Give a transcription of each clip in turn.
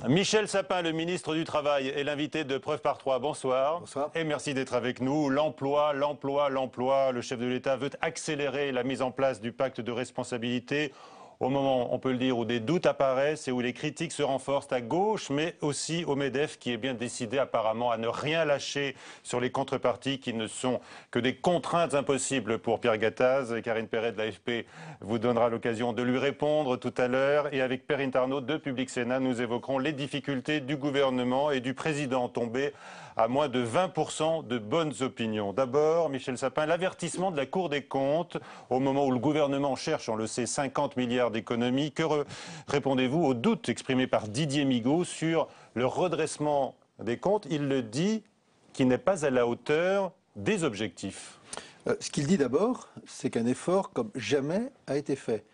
Michel Sapin, le ministre du Travail, est l'invité de Preuve par 3. Bonsoir. Bonsoir. Et merci d'être avec nous. L'emploi. Le chef de l'État veut accélérer la mise en place du pacte de responsabilité. Au moment, on peut le dire, où des doutes apparaissent et où les critiques se renforcent à gauche, mais aussi au MEDEF, qui est bien décidé apparemment à ne rien lâcher sur les contreparties qui ne sont que des contraintes impossibles pour Pierre Gattaz. Karine Perret de l'AFP vous donnera l'occasion de lui répondre tout à l'heure. Et avec Perrine Tarnaud de Public Sénat, nous évoquerons les difficultés du gouvernement et du président tombé à moins de 20% de bonnes opinions. D'abord, Michel Sapin, l'avertissement de la Cour des comptes au moment où le gouvernement cherche, on le sait, 50 milliards d'économies. Que répondez-vous aux doutes exprimés par Didier Migaud sur le redressement des comptes? Il le dit, qui n'est pas à la hauteur des objectifs. Ce qu'il dit d'abord, c'est qu'un effort comme jamais a été fait.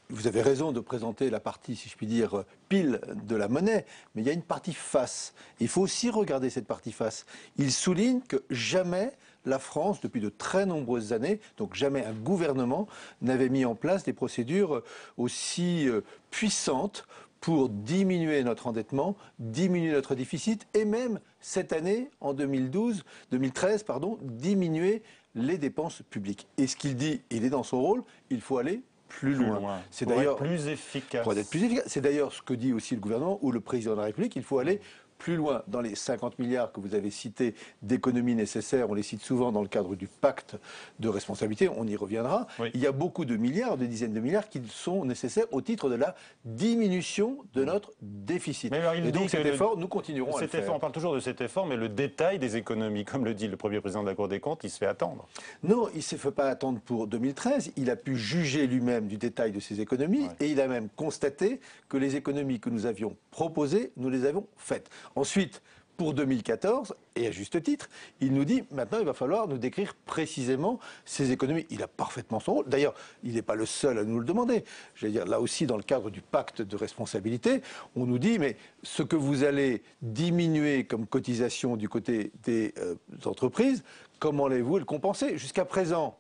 Vous avez raison de présenter la partie, si je puis dire, pile de la monnaie, mais il y a une partie face. Il faut aussi regarder cette partie face. Il souligne que jamais la France, depuis de très nombreuses années, donc jamais un gouvernement n'avait mis en place des procédures aussi puissantes pour diminuer notre endettement, diminuer notre déficit et même cette année, en 2013, diminuer les dépenses publiques. Et ce qu'il dit, il est dans son rôle, il faut aller plus loin. C'est d'ailleurs plus efficace. Pour être plus efficace. C'est d'ailleurs ce que dit aussi le gouvernement ou le président de la République. Il faut aller plus loin. Dans les 50 milliards que vous avez cités d'économies nécessaires, on les cite souvent dans le cadre du pacte de responsabilité, on y reviendra. Oui. Il y a beaucoup de milliards, de dizaines de milliards qui sont nécessaires au titre de la diminution de notre déficit. Mais alors, et donc cet effort, nous continuerons à le faire. On parle toujours de cet effort, mais le détail des économies, comme le dit le premier président de la Cour des comptes, il se fait attendre. Non, il ne se fait pas attendre pour 2013. Il a pu juger lui-même du détail de ces économies et il a même constaté que les économies que nous avions proposées, nous les avons faites. Ensuite, pour 2014, et à juste titre, il nous dit maintenant il va falloir nous décrire précisément ces économies. Il a parfaitement son rôle. D'ailleurs, il n'est pas le seul à nous le demander. Je veux dire, là aussi, dans le cadre du pacte de responsabilité, on nous dit mais ce que vous allez diminuer comme cotisation du côté des entreprises, comment allez-vous le compenser? Jusqu'à présent,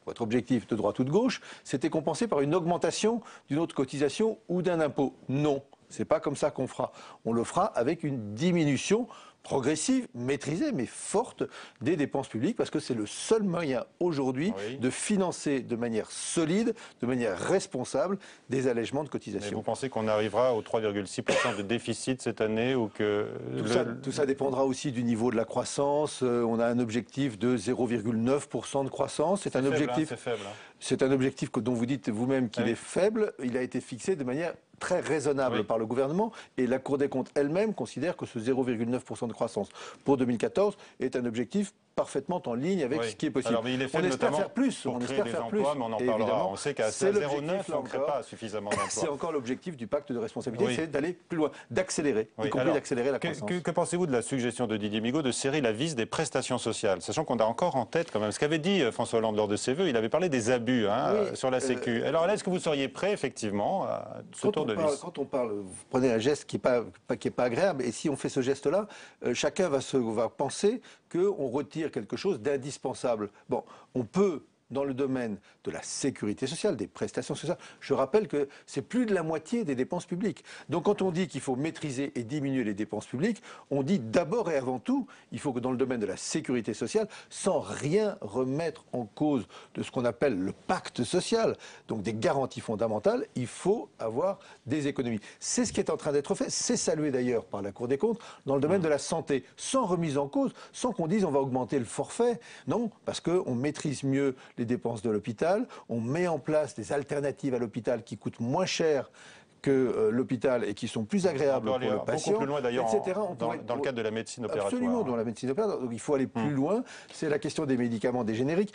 votre objectif de droite ou de gauche, c'était compensé par une augmentation d'une autre cotisation ou d'un impôt. Non. C'est pas comme ça qu'on fera. On le fera avec une diminution progressive, maîtrisée, mais forte des dépenses publiques, parce que c'est le seul moyen aujourd'hui de financer de manière solide, de manière responsable, des allègements de cotisations. Mais vous pensez qu'on arrivera aux 3,6% de déficit cette année ou que... Tout ça dépendra aussi du niveau de la croissance. On a un objectif de 0,9% de croissance. C'est un objectif... C'est faible. C'est un objectif dont vous dites vous-même qu'il est faible. Il a été fixé de manière très raisonnable par le gouvernement et la Cour des comptes elle-même considère que ce 0,9% de croissance pour 2014 est un objectif parfaitement en ligne avec ce qui est possible. Alors, mais il est faible on espère faire plus, on espère faire plus, mais on en parlera. On sait qu'à 0,9, on ne crée pas suffisamment d'emplois. C'est encore l'objectif du pacte de responsabilité, c'est d'aller plus loin, d'accélérer, y compris d'accélérer la croissance. Que pensez-vous de la suggestion de Didier Migaud de serrer la vis des prestations sociales, sachant qu'on a encore en tête quand même ce qu'avait dit François Hollande lors de ses vœux, il avait parlé des abus sur la Sécu. Alors là, est-ce que vous seriez prêt effectivement à ce tour de vis? Quand on parle, vous prenez un geste qui est pas agréable, et si on fait ce geste-là, chacun va penser qu'on retire quelque chose d'indispensable. Bon, on peut, dans le domaine de la sécurité sociale, des prestations sociales, je rappelle que c'est plus de la moitié des dépenses publiques. Donc quand on dit qu'il faut maîtriser et diminuer les dépenses publiques, on dit d'abord et avant tout, il faut que dans le domaine de la sécurité sociale, sans rien remettre en cause de ce qu'on appelle le pacte social, donc des garanties fondamentales, il faut avoir des économies. C'est ce qui est en train d'être fait, c'est salué d'ailleurs par la Cour des comptes dans le domaine de la santé, sans remise en cause, sans qu'on dise on va augmenter le forfait. Non, parce qu'on maîtrise mieux les dépenses de l'hôpital, on met en place des alternatives à l'hôpital qui coûtent moins cher que l'hôpital et qui sont plus agréables pour le patient, beaucoup plus loin d'ailleurs dans le cadre de la médecine opératoire. Absolument, dans la médecine opératoire. Donc il faut aller plus loin. C'est la question des médicaments, des génériques.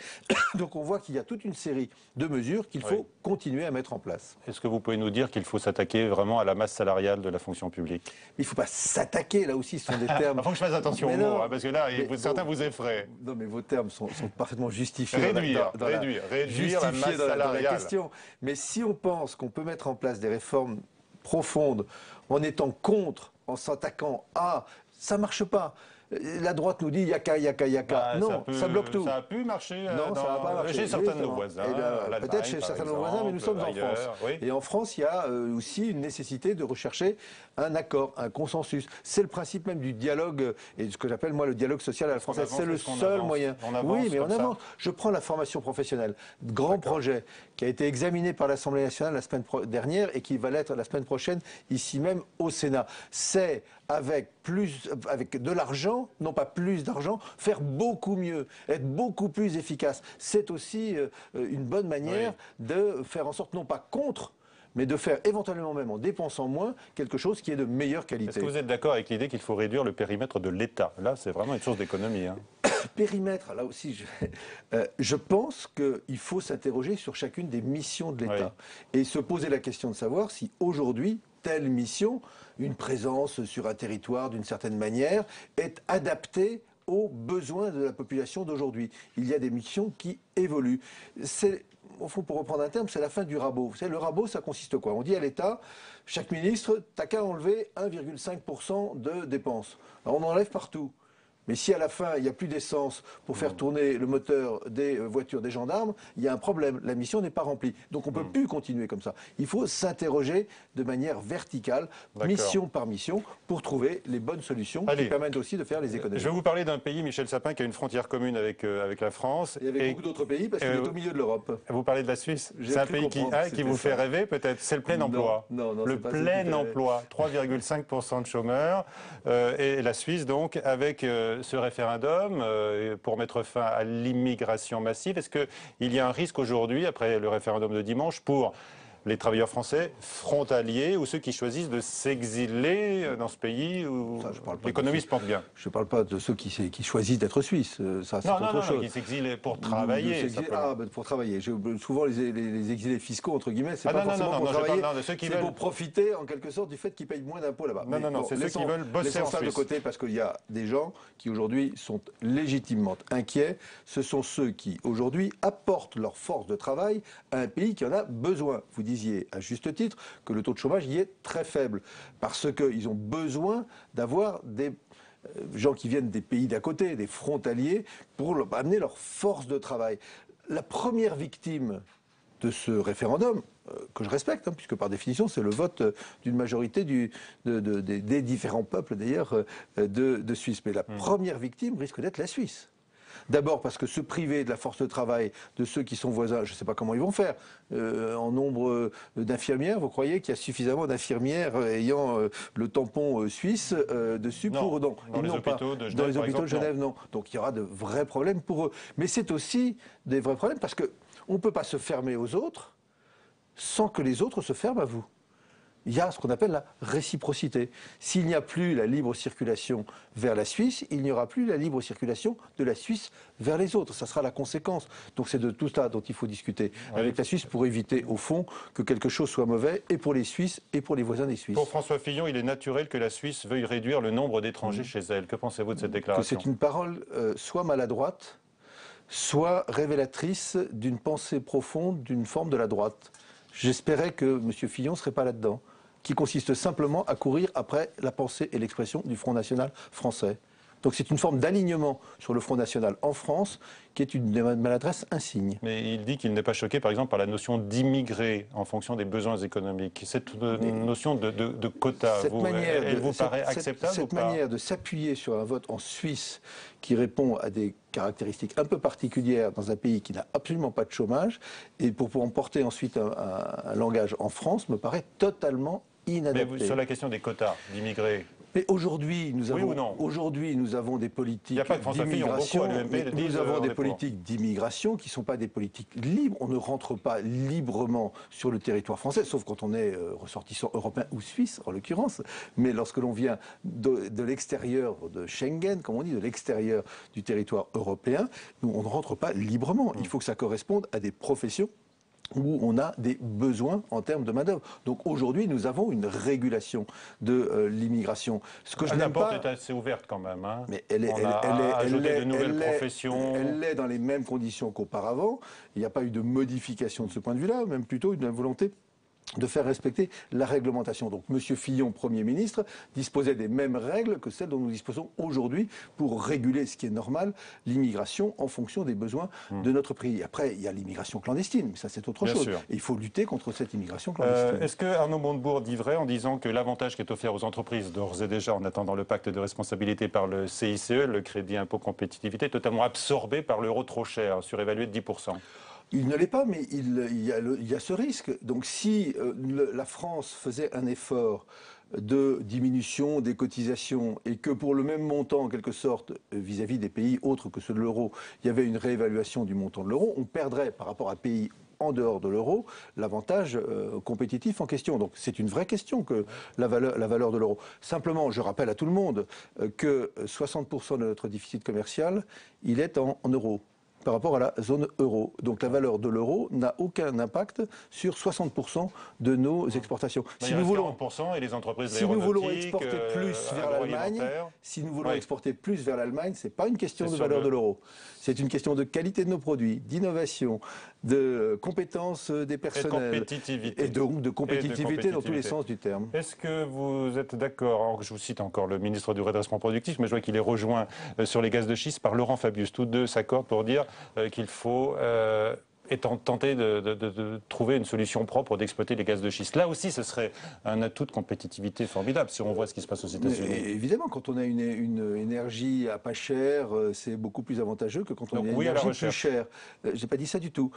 Donc on voit qu'il y a toute une série de mesures qu'il faut continuer à mettre en place. Est-ce que vous pouvez nous dire qu'il faut s'attaquer vraiment à la masse salariale de la fonction publique? Il ne faut pas s'attaquer, là aussi, ce sont des termes... Il faut que je fasse attention aux mots, parce que là, certains vous effraient. Non, mais vos termes sont parfaitement justifiés. Réduire la masse salariale. La question. Mais si on pense qu'on peut mettre en place des réformes profondes en étant contre, en s'attaquant à... Ça ne marche pas. La droite nous dit il y a qu'à, il y a qu'à, il y a qu'à. Non, ça bloque tout. Ça a pu marcher non, ça n'a pas marché. chez certains de nos voisins. Peut-être chez certains de nos voisins, mais nous sommes en France. Oui. Et en France, il y a aussi une nécessité de rechercher un accord, un consensus. C'est le principe même du dialogue, et ce que j'appelle moi le dialogue social à la française. C'est le seul moyen. Oui, mais on avance. Je prends la formation professionnelle. Grand projet qui a été examiné par l'Assemblée nationale la semaine dernière et qui va l'être la semaine prochaine ici même au Sénat. C'est avec de l'argent, non pas plus d'argent, faire beaucoup mieux, être beaucoup plus efficace. C'est aussi une bonne manière de faire en sorte, non pas contre, mais de faire éventuellement même en dépensant moins quelque chose qui est de meilleure qualité. Est-ce que vous êtes d'accord avec l'idée qu'il faut réduire le périmètre de l'État? Là, c'est vraiment une source d'économie. Périmètre, là aussi, je pense qu'il faut s'interroger sur chacune des missions de l'État et se poser la question de savoir si aujourd'hui, telle mission, une présence sur un territoire d'une certaine manière, est adaptée aux besoins de la population d'aujourd'hui. Il y a des missions qui évoluent. Au fond, pour reprendre un terme, c'est la fin du rabot. Vous savez, le rabot, ça consiste quoi? On dit à l'État, chaque ministre, t'as qu'à enlever 1,5% de dépenses. Alors on enlève partout. Mais si à la fin, il n'y a plus d'essence pour faire tourner le moteur des voitures des gendarmes, il y a un problème. La mission n'est pas remplie. Donc on ne peut plus continuer comme ça. Il faut s'interroger de manière verticale, mission par mission, pour trouver les bonnes solutions qui permettent aussi de faire les économies. Je vais vous parler d'un pays, Michel Sapin, qui a une frontière commune avec la France. Et avec beaucoup d'autres pays, parce qu'il est au milieu de l'Europe. Vous parlez de la Suisse? C'est un pays qui vous fait rêver, peut-être? C'est le plein emploi. Non, le plein emploi. 3,5% de chômeurs. Et la Suisse, donc, avec ce référendum pour mettre fin à l'immigration massive. Est-ce qu'il y a un risque aujourd'hui, après le référendum de dimanche, pour les travailleurs français frontaliers ou ceux qui choisissent de s'exiler dans ce pays où l'économie se porte bien? Je ne parle pas de ceux qui choisissent d'être suisses. Ça, c'est autre chose. Qui s'exilent pour travailler. Pour travailler. Souvent, les exilés fiscaux, entre guillemets, c'est pas forcément pour travailler. C'est pour profiter, en quelque sorte, du fait qu'ils payent moins d'impôts là-bas. Non, c'est ceux qui veulent bosser en Suisse. Laissons ça de côté, parce qu'il y a des gens qui, aujourd'hui, sont légitimement inquiets. Ce sont ceux qui, aujourd'hui, apportent leur force de travail à un pays qui en a besoin. Vous disiez à juste titre que le taux de chômage y est très faible parce qu'ils ont besoin d'avoir des gens qui viennent des pays d'à côté, des frontaliers, pour amener leur force de travail. La première victime de ce référendum, que je respecte, puisque par définition c'est le vote d'une majorité des différents peuples d'ailleurs de Suisse, mais la première victime risque d'être la Suisse. D'abord parce que se priver de la force de travail de ceux qui sont voisins, je ne sais pas comment ils vont faire. En nombre d'infirmières, vous croyez qu'il y a suffisamment d'infirmières ayant le tampon suisse dessus pour... Non, dans les hôpitaux de Genève, dans les hôpitaux de Genève, non. Donc il y aura de vrais problèmes pour eux. Mais c'est aussi des vrais problèmes parce qu'on ne peut pas se fermer aux autres sans que les autres se ferment à vous. Il y a ce qu'on appelle la réciprocité. S'il n'y a plus la libre circulation vers la Suisse, il n'y aura plus la libre circulation de la Suisse vers les autres. Ça sera la conséquence. Donc c'est de tout ça dont il faut discuter avec la Suisse pour éviter, au fond, que quelque chose soit mauvais, et pour les Suisses, et pour les voisins des Suisses. Pour François Fillon, il est naturel que la Suisse veuille réduire le nombre d'étrangers chez elle. Que pensez-vous de cette déclaration? Que c'est une parole soit maladroite, soit révélatrice d'une pensée profonde, d'une forme de la droite. J'espérais que M. Fillon ne serait pas là-dedans, qui consiste simplement à courir après la pensée et l'expression du Front National français. Donc c'est une forme d'alignement sur le Front National en France qui est une maladresse insigne. Mais il dit qu'il n'est pas choqué, par exemple, par la notion d'immigré en fonction des besoins économiques. Cette notion de quota, elle vous paraît acceptable ou pas? Cette manière de s'appuyer sur un vote en Suisse qui répond à des caractéristiques un peu particulières dans un pays qui n'a absolument pas de chômage, et pour emporter ensuite un langage en France, me paraît totalement inadapté. Mais sur la question des quotas d'immigrés, mais aujourd'hui, nous avons des politiques d'immigration. Nous avons des politiques d'immigration qui ne sont pas des politiques libres. On ne rentre pas librement sur le territoire français, sauf quand on est ressortissant européen ou suisse, en l'occurrence. Mais lorsque l'on vient de l'extérieur de Schengen, comme on dit, de l'extérieur du territoire européen, nous, on ne rentre pas librement. Il faut que ça corresponde à des professions où on a des besoins en termes de main-d'œuvre. Donc aujourd'hui, nous avons une régulation de l'immigration. Ce que je n'aime pas, la porte est assez ouverte quand même. Mais elle a ajouté de nouvelles professions. Elle l'est dans les mêmes conditions qu'auparavant. Il n'y a pas eu de modification de ce point de vue-là, même plutôt une volonté de faire respecter la réglementation. Donc M. Fillon, Premier ministre, disposait des mêmes règles que celles dont nous disposons aujourd'hui pour réguler, ce qui est normal, l'immigration en fonction des besoins de notre pays. Après, il y a l'immigration clandestine, mais ça c'est autre chose. Sûr. Et il faut lutter contre cette immigration clandestine. Est-ce que Arnaud Montebourg dit vrai en disant que l'avantage qui est offert aux entreprises, d'ores et déjà en attendant le pacte de responsabilité par le CICE, le crédit impôt compétitivité, est totalement absorbé par l'euro trop cher, surévalué de 10%? Il ne l'est pas, mais il y a ce risque. Donc si la France faisait un effort de diminution des cotisations et que pour le même montant, en quelque sorte, vis-à-vis des pays autres que ceux de l'euro, il y avait une réévaluation du montant de l'euro, on perdrait par rapport à pays en dehors de l'euro l'avantage compétitif en question. Donc c'est une vraie question que la valeur de l'euro. Simplement, je rappelle à tout le monde que 60% de notre déficit commercial, il est en euros par rapport à la zone euro. Donc la valeur de l'euro n'a aucun impact sur 60% de nos exportations. Si nous voulons 40% et les entreprises si nous voulons exporter plus vers l'Allemagne, c'est pas une question de valeur de l'euro. C'est une question de qualité de nos produits, d'innovation, de compétences des personnels. Et donc de compétitivité dans tous les sens du terme. Est-ce que vous êtes d'accord, je vous cite encore le ministre du redressement productif, mais je vois qu'il est rejoint sur les gaz de schiste par Laurent Fabius. Tous deux s'accordent pour dire qu'il faut tenter de trouver une solution propre d'exploiter les gaz de schiste. Là aussi, ce serait un atout de compétitivité formidable si on voit ce qui se passe aux États-Unis. Évidemment, quand on a une énergie à pas cher, c'est beaucoup plus avantageux que quand on a une énergie plus chère. J'ai pas dit ça du tout.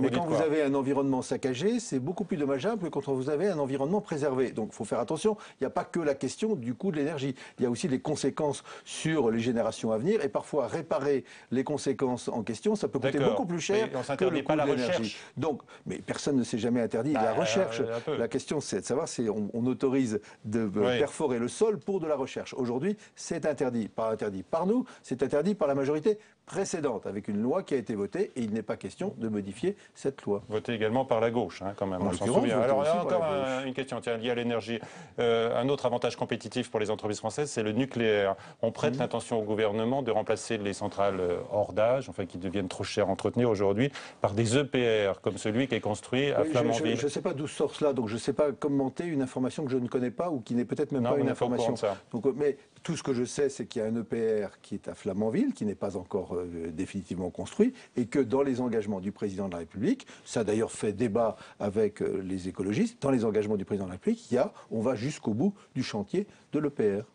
Mais quand vous avez un environnement saccagé, c'est beaucoup plus dommageable que quand vous avez un environnement préservé. Donc, il faut faire attention. Il n'y a pas que la question du coût de l'énergie. Il y a aussi les conséquences sur les générations à venir. Et parfois, réparer les conséquences en question, ça peut coûter beaucoup plus cher que le coût de l'énergie. Donc, mais personne ne s'est jamais interdit la recherche. La question, c'est de savoir si on autorise de perforer le sol pour de la recherche. Aujourd'hui, c'est interdit. Pas interdit par nous, c'est interdit par la majorité précédente, avec une loi qui a été votée, et il n'est pas question de modifier cette loi. Votée également par la gauche, hein, quand même, on s'en souvient. Alors, il y a encore une question liée à l'énergie. Un autre avantage compétitif pour les entreprises françaises, c'est le nucléaire. On prête l'intention au gouvernement de remplacer les centrales hors d'âge, enfin qui deviennent trop chères à entretenir aujourd'hui, par des EPR, comme celui qui est construit à Flamanville. Je ne sais pas d'où sort cela, donc je ne sais pas commenter une information que je ne connais pas ou qui n'est peut-être même pas une information. Donc, mais tout ce que je sais, c'est qu'il y a un EPR qui est à Flamanville, qui n'est pas encore définitivement construit, et que dans les engagements du président de la République, ça a d'ailleurs fait débat avec les écologistes, dans les engagements du président de la République, on va jusqu'au bout du chantier de l'EPR.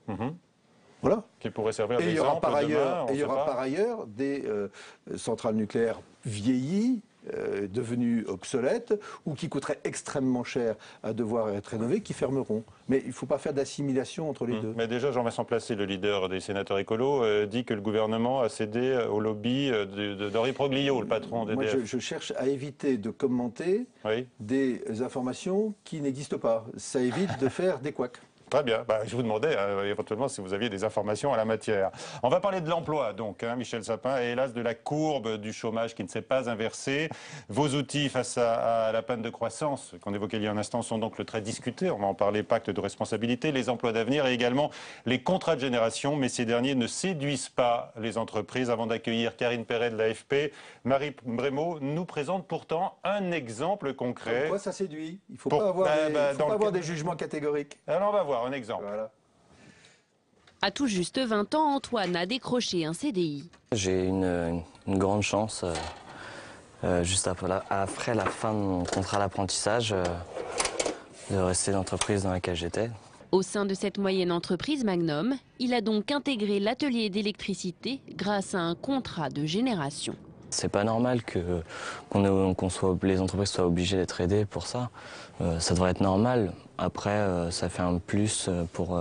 Voilà. Qui pourrait servir d'exemple. Et il y aura par ailleurs des centrales nucléaires vieillies, devenues obsolètes, ou qui coûteraient extrêmement cher à devoir être rénovées, qui fermeront. Mais il ne faut pas faire d'assimilation entre les deux. Mais déjà, Jean-Vincent Placé, le leader des sénateurs écolos, dit que le gouvernement a cédé au lobby d'Henri Proglio, le patron d'EDF. Moi, je cherche à éviter de commenter des informations qui n'existent pas. Ça évite de faire des couacs. Très bien. Je vous demandais éventuellement si vous aviez des informations à la matière. On va parler de l'emploi, donc, Michel Sapin, et hélas de la courbe du chômage qui ne s'est pas inversée. Vos outils face à la panne de croissance qu'on évoquait il y a un instant sont donc le très discutés. On va en parler, pacte de responsabilité, les emplois d'avenir et également les contrats de génération. Mais ces derniers ne séduisent pas les entreprises. Avant d'accueillir Karine Perret de l'AFP, Marie Brémaud nous présente pourtant un exemple concret. Pourquoi ça séduit? Il ne faut pas avoir des jugements catégoriques. Alors on va voir un exemple. Voilà. À tout juste 20 ans, Antoine a décroché un CDI. J'ai une grande chance, juste après la fin de mon contrat d'apprentissage, de rester dans l'entreprise dans laquelle j'étais. Au sein de cette moyenne entreprise Magnum, il a donc intégré l'atelier d'électricité grâce à un contrat de génération. C'est pas normal que les entreprises soient obligées d'être aidées pour ça. Ça devrait être normal. Après, ça fait un plus pour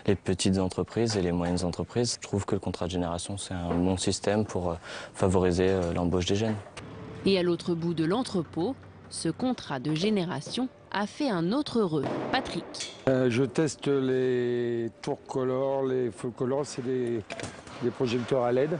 les petites entreprises et les moyennes entreprises. Je trouve que le contrat de génération, c'est un bon système pour favoriser l'embauche des jeunes. Et à l'autre bout de l'entrepôt, ce contrat de génération a fait un autre heureux, Patrick. Je teste les Tour Color, les Full Color, c'est des projecteurs à LED.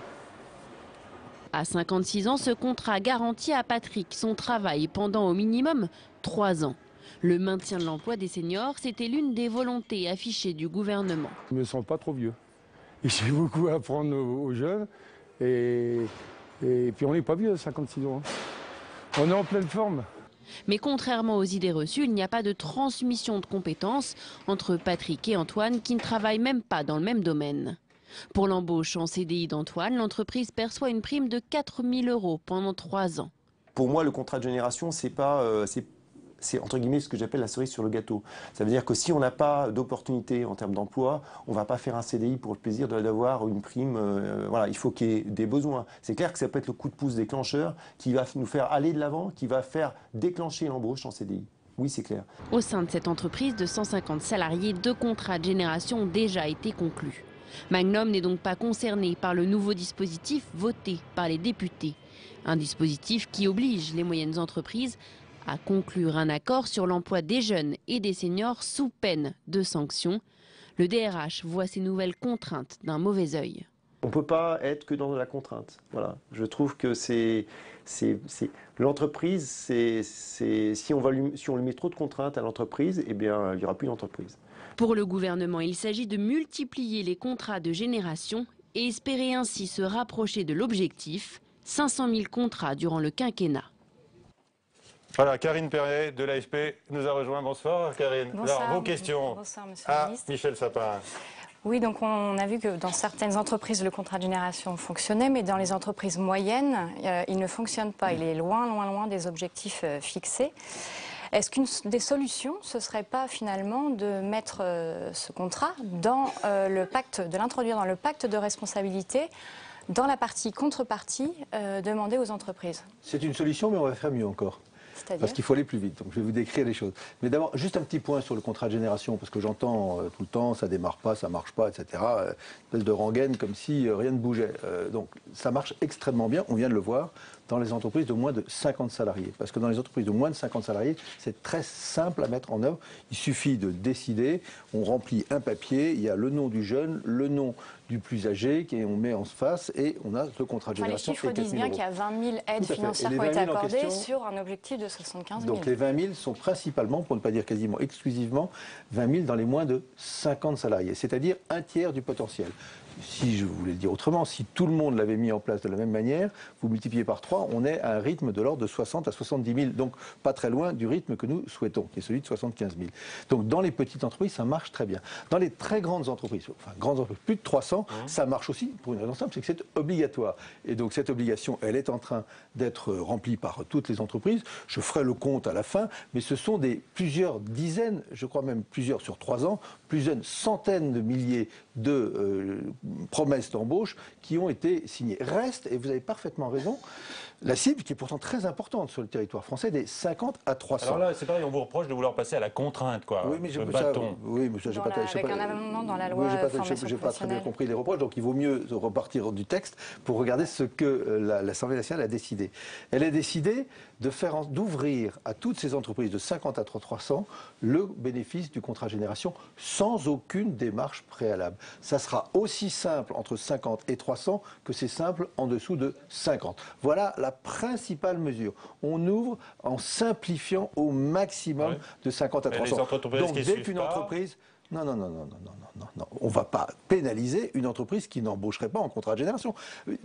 À 56 ans, ce contrat garantit à Patrick son travail pendant au minimum 3 ans. Le maintien de l'emploi des seniors, c'était l'une des volontés affichées du gouvernement. Je ne me sens pas trop vieux. J'ai beaucoup à apprendre aux jeunes. Et puis on n'est pas vieux à 56 ans. On est en pleine forme. Mais contrairement aux idées reçues, il n'y a pas de transmission de compétences entre Patrick et Antoine qui ne travaillent même pas dans le même domaine. Pour l'embauche en CDI d'Antoine, l'entreprise perçoit une prime de 4 000 € pendant 3 ans. Pour moi, le contrat de génération, c'est entre guillemets ce que j'appelle la cerise sur le gâteau. Ça veut dire que si on n'a pas d'opportunité en termes d'emploi, on ne va pas faire un CDI pour le plaisir d'avoir une prime. Voilà, il faut qu'il y ait des besoins. C'est clair que ça peut être le coup de pouce déclencheur qui va nous faire aller de l'avant, qui va faire déclencher l'embauche en CDI. Oui, c'est clair. Au sein de cette entreprise de 150 salariés, 2 contrats de génération ont déjà été conclus. Magnum n'est donc pas concerné par le nouveau dispositif voté par les députés. Un dispositif qui oblige les moyennes entreprises à conclure un accord sur l'emploi des jeunes et des seniors sous peine de sanctions. Le DRH voit ces nouvelles contraintes d'un mauvais œil. On ne peut pas être que dans la contrainte. Voilà. Je trouve que l'entreprise, si on lui met trop de contraintes à l'entreprise, eh bien, il n'y aura plus d'entreprise. Pour le gouvernement, il s'agit de multiplier les contrats de génération et espérer ainsi se rapprocher de l'objectif, 500 000 contrats durant le quinquennat. Voilà, Karine Perret de l'AFP nous a rejoint. Bonsoir Karine. Bonsoir. Alors, vos questions Bonsoir, monsieur le ministre. Michel Sapin. Oui, donc on a vu que dans certaines entreprises, le contrat de génération fonctionnait, mais dans les entreprises moyennes, il ne fonctionne pas. Il est loin des objectifs fixés. Est-ce qu'une des solutions, ce ne serait pas finalement de mettre ce contrat dans de l'introduire dans le pacte de responsabilité, dans la partie contrepartie demandée aux entreprises? C'est une solution, mais on va faire mieux encore. Parce qu'il faut aller plus vite, donc je vais vous décrire les choses. Mais d'abord, juste un petit point sur le contrat de génération, parce que j'entends tout le temps, ça démarre pas, ça marche pas, etc. Espèce de rengaine comme si rien ne bougeait. Donc ça marche extrêmement bien, on vient de le voir, dans les entreprises de moins de 50 salariés. Parce que dans les entreprises de moins de 50 salariés, c'est très simple à mettre en œuvre. Il suffit de décider, on remplit un papier, il y a le nom du jeune, le nom du plus âgé, on met en face et on a le contrat de génération. Les chiffres disent bien qu'il y a 20 000 aides financières qui ont été accordées sur un objectif de 75 000. Donc les 20 000 sont principalement, pour ne pas dire quasiment exclusivement, 20 000 dans les moins de 50 salariés, c'est-à-dire un tiers du potentiel. Si je voulais le dire autrement, si tout le monde l'avait mis en place de la même manière, vous multipliez par 3, on est à un rythme de l'ordre de 60 à 70 000, donc pas très loin du rythme que nous souhaitons, qui est celui de 75 000. Donc dans les petites entreprises, ça marche très bien. Dans les très grandes entreprises, enfin grandes entreprises, plus de 300, ça marche aussi pour une raison simple, c'est que c'est obligatoire. Et donc cette obligation, elle est en train d'être remplie par toutes les entreprises. Je ferai le compte à la fin, mais ce sont plusieurs dizaines, je crois même plusieurs sur 3 ans, plusieurs centaines de milliers de promesses d'embauche qui ont été signées. Reste, et vous avez parfaitement raison, la cible qui est pourtant très importante sur le territoire français des 50 à 300. Alors là, c'est pareil, on vous reproche de vouloir passer à la contrainte, quoi. Oui, mais le bâton. Oui, mais ça, j'ai pas, avec un amendement dans la loi j'ai pas très bien compris les reproches, donc il vaut mieux repartir du texte pour regarder ce que l'Assemblée nationale a décidé. Elle a décidé d'ouvrir à toutes ces entreprises de 50 à 300 le bénéfice du contrat génération sans aucune démarche préalable. Ça sera aussi simple entre 50 et 300 que c'est simple en dessous de 50. Voilà la principale mesure. On ouvre en simplifiant au maximum de 50 à 300. Donc dès qu'une entreprise... Non. On ne va pas pénaliser une entreprise qui n'embaucherait pas en contrat de génération.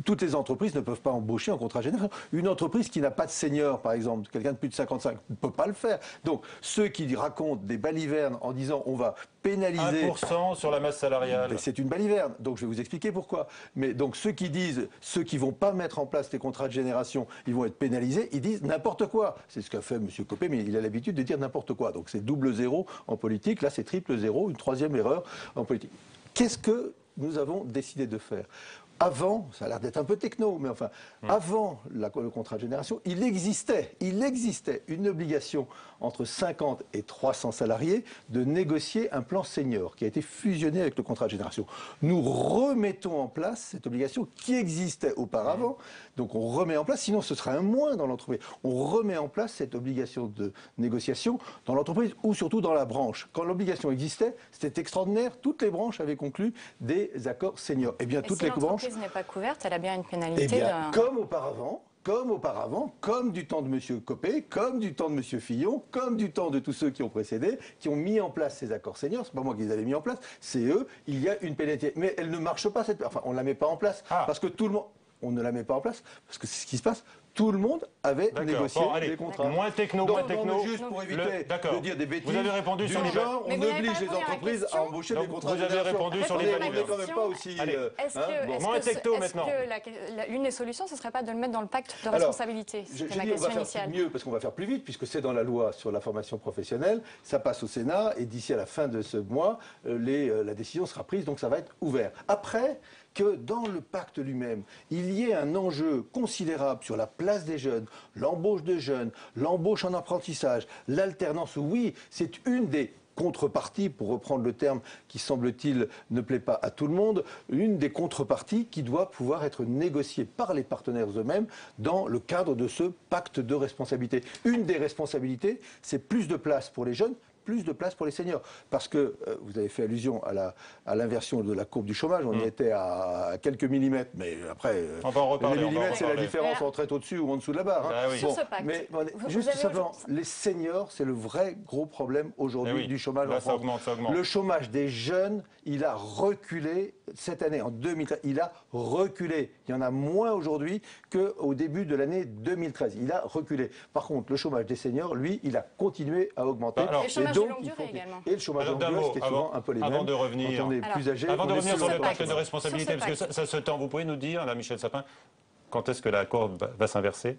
Toutes les entreprises ne peuvent pas embaucher en contrat de génération. Une entreprise qui n'a pas de senior, par exemple, quelqu'un de plus de 55, ne peut pas le faire. Donc, ceux qui racontent des balivernes en disant on va pénaliser... 1% sur la masse salariale. C'est une baliverne. Donc, je vais vous expliquer pourquoi. Mais donc, ceux qui disent, ceux qui ne vont pas mettre en place les contrats de génération, ils vont être pénalisés, ils disent n'importe quoi. C'est ce qu'a fait M. Copé, mais il a l'habitude de dire n'importe quoi. Donc, c'est double zéro en politique. Là, c'est triple zéro. Une troisième erreur en politique. Qu'est-ce que nous avons décidé de faire ? Avant, ça a l'air d'être un peu techno, mais enfin, avant le contrat de génération, il existait une obligation entre 50 et 300 salariés de négocier un plan senior qui a été fusionné avec le contrat de génération. Nous remettons en place cette obligation qui existait auparavant, donc on remet en place, sinon ce sera un moins dans l'entreprise. On remet en place cette obligation de négociation dans l'entreprise ou surtout dans la branche. Quand l'obligation existait, c'était extraordinaire, toutes les branches avaient conclu des accords seniors. Eh bien, toutes les branches n'est pas couverte, elle a bien une pénalité. Eh bien, comme auparavant, comme du temps de M. Copé, comme du temps de M. Fillon, comme du temps de tous ceux qui ont précédé, qui ont mis en place ces accords seniors, c'est pas moi qui les avais mis en place, c'est eux, il y a une pénalité. Mais elle ne marche pas, on ne la met pas en place, parce que tout le monde... On ne la met pas en place, parce que c'est ce qui se passe. tout le monde avait négocié Bon, allez, des contrats. moins techno, Donc, moins techno. non, mais juste pour éviter de dire des bêtises, Vous avez répondu du sur les genre, Mais on vous n'avez oblige pas les répondu à la entreprises à question. embaucher Donc, des contrats vous avez répondu sur les On valeurs. n'est quand même pas aussi... Allez. Est-ce bon. Moins techno, est-ce maintenant. que l'une des solutions, ce ne serait pas de le mettre dans le pacte de Alors, responsabilité? Je C'était ma dis on va question faire initiale. mieux parce qu'on va faire plus vite puisque c'est dans la loi sur la formation professionnelle, ça passe au Sénat et d'ici à la fin de ce mois, la décision sera prise, donc ça va être ouvert. Après que dans le pacte lui-même, il y ait un enjeu considérable sur la place des jeunes, l'embauche de jeunes, l'embauche en apprentissage, l'alternance, oui, c'est une des contreparties, pour reprendre le terme qui semble-t-il ne plaît pas à tout le monde, une des contreparties qui doit pouvoir être négociée par les partenaires eux-mêmes dans le cadre de ce pacte de responsabilité. Une des responsabilités, c'est plus de place pour les jeunes, plus de place pour les seniors. Parce que, vous avez fait allusion à l'inversion de la courbe du chômage, on y était à quelques millimètres, mais après, on va en reparler, les millimètres, c'est la reparler. différence entre être au-dessus ou en dessous de la barre. Ah oui. Sur ce pacte, mais vous juste avez simplement, les seniors, c'est le vrai gros problème aujourd'hui Eh oui, du chômage là, en ça France. augmente, ça augmente. Le chômage des jeunes, il a reculé cette année, en 2013, il a reculé. Il y en a moins aujourd'hui qu'au début de l'année 2013. Il a reculé. Par contre, le chômage des seniors, lui, il a continué à augmenter. Alors, et le chômage donc, de longue il faut durée que- également. Et le chômage de longue durée, ce qui est souvent un peu les mêmes. Avant de revenir, quand on est plus âgé. Avant de on est revenir sur le ce pacte pacte. de responsabilité, Sur ce parce que ça se tend, vous pouvez nous dire, là, Michel Sapin, quand est-ce que la courbe va s'inverser?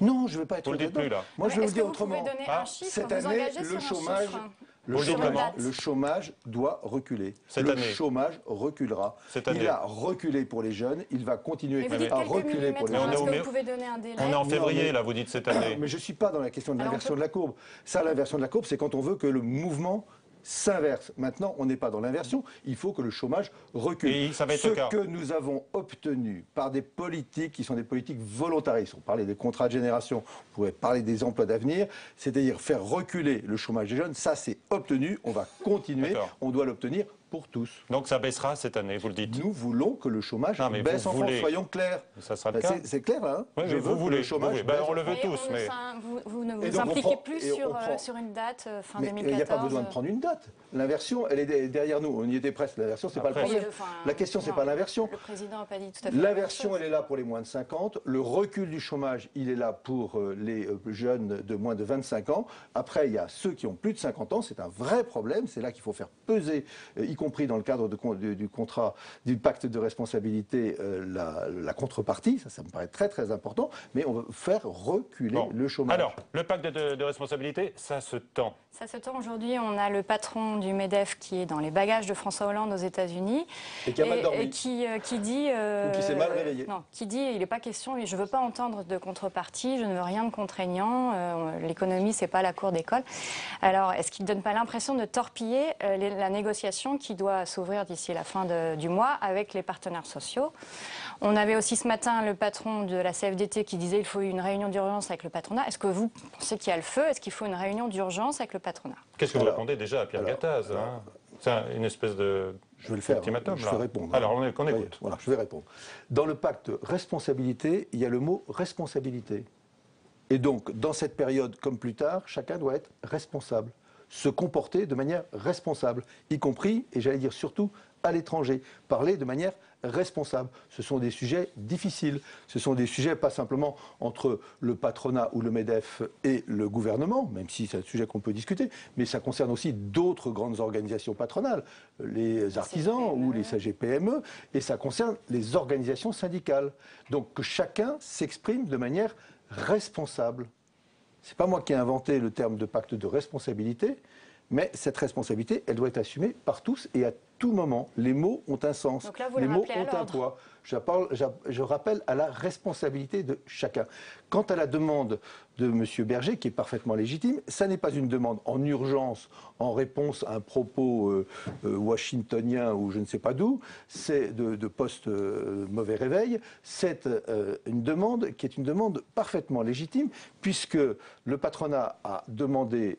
Non, je ne vais pas être Vous le dites là-dedans. plus, là. Moi, je vais vous Est-ce que dire vous pouvez autrement. donner Ah, un chiffre, Cette vous année, engager le sur un chômage, chiffre? le Vous le dites chômage, comment le chômage doit reculer. Cette le année. chômage reculera. Cette année. Il a reculé pour les jeunes, il va continuer Mais vous dites à quelques reculer pour les millimètres, on est est-ce au que mai- vous pouvez donner un délai? On est en Non, février, mais- là, vous dites cette année. Mais je ne suis pas dans la question de Alors, l'inversion on peut- de la courbe. Ça, l'inversion de la courbe, c'est quand on veut que le mouvement s'inverse. Maintenant, on n'est pas dans l'inversion. Il faut que le chômage recule. Et ça va être Ce le cas. que nous avons obtenu par des politiques qui sont des politiques volontaristes, on parlait des contrats de génération, on pourrait parler des emplois d'avenir, c'est-à-dire faire reculer le chômage des jeunes, ça c'est obtenu, on va continuer, D'accord. on doit l'obtenir pour tous. Donc ça baissera cette année, vous le dites. Nous voulons que le chômage Non, mais baisse vous en France, voulez. soyons clairs. Ça sera le Ben, cas. c'est clair là, hein. Oui, Je mais veux vous que voulez. le chômage vous voulez. Ben, baisse on en le veut France. tous, mais... Vous ne Et vous donc, on impliquez prend- plus et on prend- sur une date fin Mais 2014. il n'y a pas besoin de prendre une date. L'inversion, elle est derrière nous. On y était presque. L'inversion, c'est pas le Après- problème. La question, c'est pas l'inversion. Le président n'a pas dit tout à fait. L'inversion, elle est là pour les moins de 50. Le recul du chômage, il est là pour les jeunes de moins de 25 ans. Après, il y a ceux qui ont plus de 50 ans. C'est un vrai problème. C'est là qu'il faut faire peser, y compris dans le cadre du contrat, du pacte de responsabilité, la contrepartie. Ça me paraît très, très important. Mais on veut faire reculer Bon. le chômage. Alors, le pacte de responsabilité, ça se tend. Ça se tend aujourd'hui. On a le patron du MEDEF qui est dans les bagages de François Hollande aux États-Unis Et qui a mal dormi. et qui dit Ou qui s'est mal réveillé. Non, qui dit il n'est pas question. Je ne veux pas entendre de contrepartie. Je ne veux rien de contraignant. L'économie, c'est pas la cour d'école. Alors, est-ce qu'il ne donne pas l'impression de torpiller la négociation qui doit s'ouvrir d'ici la fin du mois avec les partenaires sociaux? On avait aussi ce matin le patron de la CFDT qui disait qu'il faut une réunion d'urgence avec le patronat. Est-ce que vous pensez qu'il y a le feu? Est-ce qu'il faut une réunion d'urgence avec le patronat? Qu'est-ce que vous Alors- répondez déjà à Pierre alors- Gattaz hein C'est une espèce de Je vais le faire. ultimatum, Je là. vais répondre. Alors, on Voyez, écoute. Voilà, je vais répondre. Dans le pacte responsabilité, il y a le mot responsabilité. Et donc, dans cette période comme plus tard, chacun doit être responsable, se comporter de manière responsable, y compris, et j'allais dire surtout, à l'étranger, parler de manière responsable. Ce sont des sujets difficiles. Ce sont des sujets pas simplement entre le patronat ou le MEDEF et le gouvernement, même si c'est un sujet qu'on peut discuter, mais ça concerne aussi d'autres grandes organisations patronales, les artisans ou les SAG-PME, et ça concerne les organisations syndicales. Donc que chacun s'exprime de manière responsable. C'est pas moi qui ai inventé le terme de pacte de responsabilité, mais cette responsabilité, elle doit être assumée par tous et à tout moment. Les mots ont un sens. Donc là, vous les le mots rappelez à ont un l'ordre. poids. Je rappelle à la responsabilité de chacun. Quant à la demande de M. Berger, qui est parfaitement légitime, ça n'est pas une demande en urgence, en réponse à un propos washingtonien ou je ne sais pas d'où, c'est de post-mauvais réveil. C'est une demande qui est une demande parfaitement légitime, puisque le patronat a demandé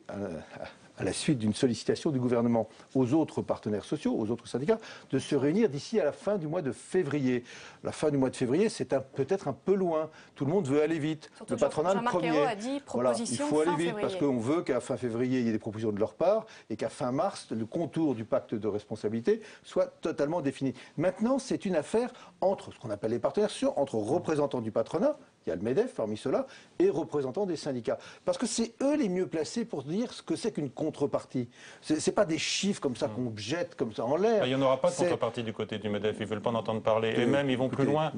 à la suite d'une sollicitation du gouvernement aux autres partenaires sociaux, aux autres syndicats, de se réunir d'ici à la fin du mois de février. La fin du mois de février, c'est peut-être un peu loin. Tout le monde veut aller vite. Surtout Le patronat, le Jean-Marc premier. Ayrault a dit Voilà, il proposition faut aller fin vite parce février. qu'on veut qu'à fin février, il y ait des propositions de leur part et qu'à fin mars, le contour du pacte de responsabilité soit totalement défini. Maintenant, c'est une affaire entre ce qu'on appelle les partenaires sociaux, entre représentants du patronat, il y a le MEDEF parmi ceux-là, et représentants des syndicats. Parce que c'est eux les mieux placés pour dire ce que c'est qu'une contrepartie. C'est pas des chiffres comme ça qu'on jette comme ça en l'air. Il n'y en aura pas de contrepartie du côté du MEDEF, ils ne veulent pas en entendre parler. Et même, ils vont plus loin.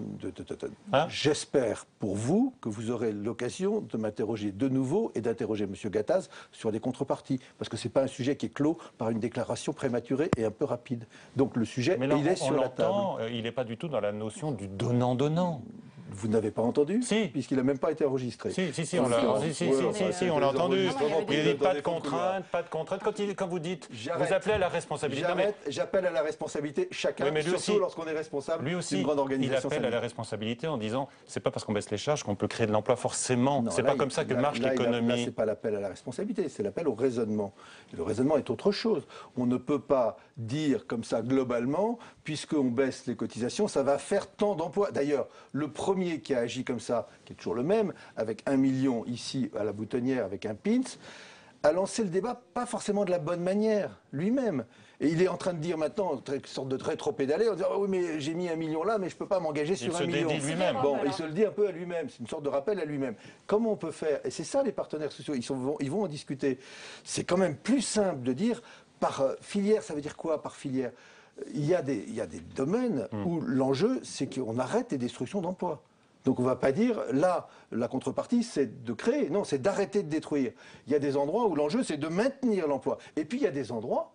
Hein? J'espère pour vous que vous aurez l'occasion de m'interroger de nouveau et d'interroger M. Gattaz sur les contreparties. Parce que ce n'est pas un sujet qui est clos par une déclaration prématurée et un peu rapide. Donc le sujet, il est sur la table. Il n'est pas du tout dans la notion du donnant-donnant. Vous n'avez pas entendu? Si. Puisqu'il n'a même pas été enregistré. Si, on l'a entendu. Il dit pas de contrainte, pas de contrainte. Quand vous dites, vous appelez à la responsabilité. J'appelle à la responsabilité chacun, surtout lorsqu'on est responsable d'une grande organisation. Il appelle à la responsabilité en disant, c'est pas parce qu'on baisse les charges qu'on peut créer de l'emploi forcément. C'est pas comme ça que marche l'économie. Là, c'est pas l'appel à la responsabilité, c'est l'appel au raisonnement. Et le raisonnement est autre chose. On ne peut pas dire comme ça globalement, puisqu'on baisse les cotisations, ça va faire tant d'emplois. D'ailleurs, le premier qui a agi comme ça, qui est toujours le même, avec 1 million ici à la boutonnière, avec un pins, a lancé le débat pas forcément de la bonne manière, lui-même. Et il est en train de dire maintenant, une sorte de rétro-pédalé, en disant oh, oui, mais j'ai mis 1 million là, mais je ne peux pas m'engager sur 1 million. Il se le dit lui-même. Bon, il se le dit un peu à lui-même, c'est une sorte de rappel à lui-même. Comment on peut faire? Et c'est ça les partenaires sociaux, ils vont en discuter. C'est quand même plus simple de dire par filière, ça veut dire quoi par filière? Il y a des domaines où l'enjeu, c'est qu'on arrête les destructions d'emplois. Donc on ne va pas dire, là, la contrepartie, c'est de créer. Non, c'est d'arrêter de détruire. Il y a des endroits où l'enjeu, c'est de maintenir l'emploi. Et puis il y a des endroits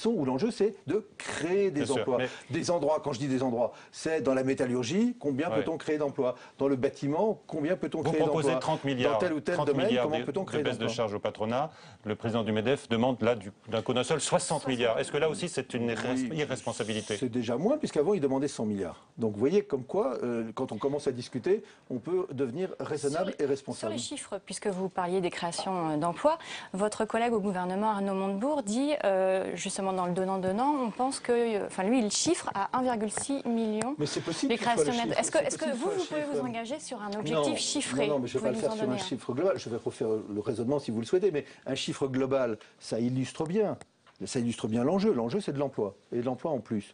où l'enjeu, c'est de créer des emplois. Des endroits, quand je dis des endroits, c'est dans la métallurgie, combien peut-on créer d'emplois? Dans le bâtiment, combien peut-on créer d'emplois? Vous proposez 30 milliards, dans tel ou tel domaine, comment peut-on créer de baisse de charge au patronat. Le président du MEDEF demande là, d'un coup d'un seul, 60 milliards. Est-ce que là aussi, c'est une irresponsabilité? C'est déjà moins, puisqu'avant, il demandait 100 milliards. Donc vous voyez comme quoi, quand on commence à discuter, on peut devenir raisonnable et responsable. Sur les chiffres, puisque vous parliez des créations d'emplois, votre collègue au gouvernement, Arnaud Montebourg, dit justement dans le donnant-donnant, on pense que, enfin lui, il chiffre à 1,6 million les créations nettes. Est-ce que vous pouvez vous engager sur un objectif chiffré? Non, mais je ne vais pas le faire sur un chiffre global. Je vais refaire le raisonnement si vous le souhaitez, mais un chiffre global, ça illustre bien. Ça illustre bien l'enjeu. L'enjeu, c'est de l'emploi. Et de l'emploi en plus.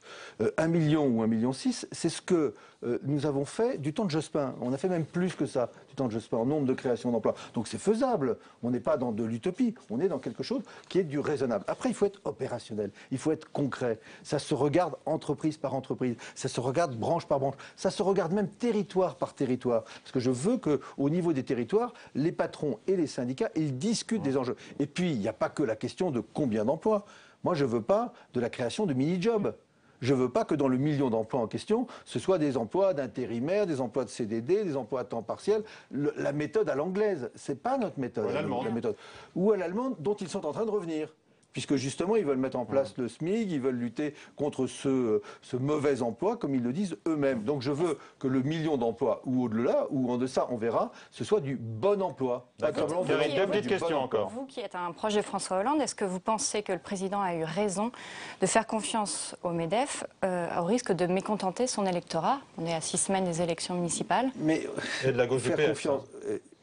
1 million ou 1,6 million, c'est ce que nous avons fait du temps de Jospin. On a fait même plus que ça du temps de Jospin en nombre de créations d'emplois. Donc c'est faisable. On n'est pas dans de l'utopie. On est dans quelque chose qui est du raisonnable. Après, il faut être opérationnel. Il faut être concret. Ça se regarde entreprise par entreprise. Ça se regarde branche par branche. Ça se regarde même territoire par territoire. Parce que je veux qu'au niveau des territoires, les patrons et les syndicats, ils discutent des enjeux. Et puis, il n'y a pas que la question de combien d'emplois. Moi, je ne veux pas de la création de mini-jobs. Je ne veux pas que dans le million d'emplois en question, ce soit des emplois d'intérimaires, des emplois de CDD, des emplois à temps partiel. La méthode à l'anglaise, ce n'est pas notre méthode. Ou à l'allemande, dont ils sont en train de revenir. Puisque justement, ils veulent mettre en place le SMIC, ils veulent lutter contre ce mauvais emploi, comme ils le disent eux-mêmes. Donc je veux que le million d'emplois, ou au-delà, ou en deçà, on verra, ce soit du bon emploi. Deux petites questions encore. Vous qui êtes un proche de François Hollande, est-ce que vous pensez que le président a eu raison de faire confiance au MEDEF au risque de mécontenter son électorat? On est à 6 semaines des élections municipales. Mais et de la gauche faire du PS, confiance.